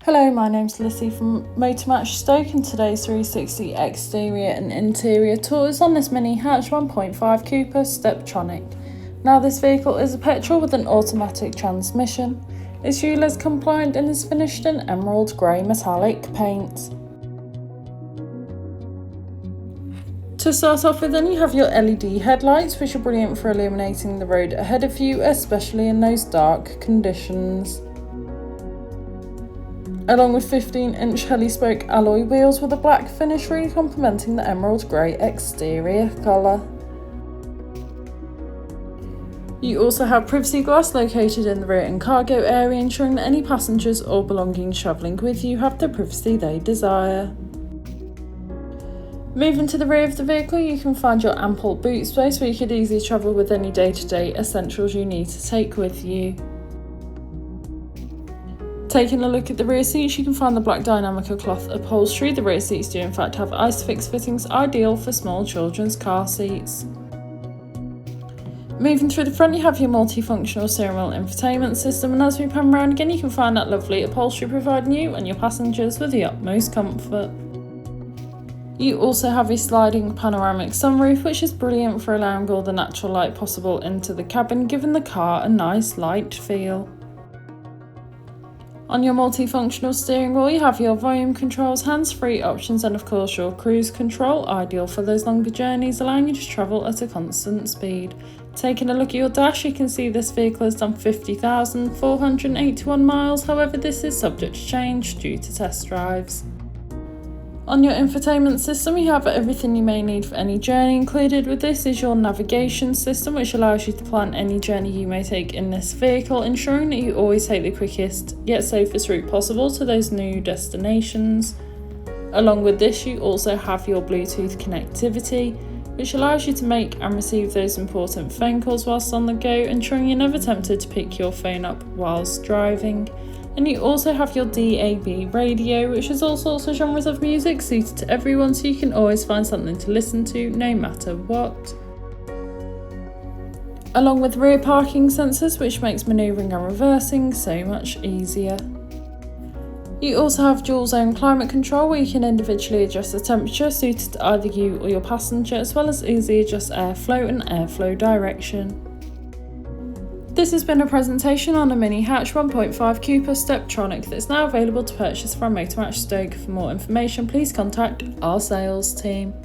Hello, my name's Lissy from Motor Match Stoke, and today's 360 exterior and interior tour is on this mini hatch 1.5 Cooper Steptronic. Now this vehicle is a petrol with an automatic transmission. It's ULEZ compliant and is finished in emerald grey metallic paint. To start off with, then you have your LED headlights, which are brilliant for illuminating the road ahead of you, especially in those dark conditions. Along with 15-inch heli-spoke alloy wheels with a black finish, really complementing the emerald grey exterior colour. You also have privacy glass located in the rear and cargo area, ensuring that any passengers or belongings travelling with you have the privacy they desire. Moving to the rear of the vehicle, you can find your ample boot space where you could easily travel with any day-to-day essentials you need to take with you. Taking a look at the rear seats, you can find the black Dynamic cloth upholstery. The rear seats do in fact have ISOFIX fittings, ideal for small children's car seats. Moving through the front, you have your multifunctional steering wheel infotainment system, and as we pan around again, you can find that lovely upholstery providing you and your passengers with the utmost comfort. You also have a sliding panoramic sunroof, which is brilliant for allowing all the natural light possible into the cabin, giving the car a nice light feel. On your multifunctional steering wheel, you have your volume controls, hands-free options, and of course your cruise control, ideal for those longer journeys, allowing you to travel at a constant speed. Taking a look at your dash, you can see this vehicle has done 50,481 miles, however this is subject to change due to test drives. On your infotainment system, you have everything you may need for any journey. Included with this is your navigation system, which allows you to plan any journey you may take in this vehicle, ensuring that you always take the quickest yet safest route possible to those new destinations. Along with this, you also have your Bluetooth connectivity, which allows you to make and receive those important phone calls whilst on the go, ensuring you're never tempted to pick your phone up whilst driving. And you also have your DAB radio, which is all sorts of genres of music suited to everyone, so you can always find something to listen to no matter what. Along with rear parking sensors, which makes manoeuvring and reversing so much easier. You also have dual zone climate control, where you can individually adjust the temperature suited to either you or your passenger, as well as easily adjust airflow and airflow direction. This has been a presentation on a mini hatch 1.5 Cooper Steptronic that's now available to purchase from Motor Match Stoke. For more information, please contact our sales team.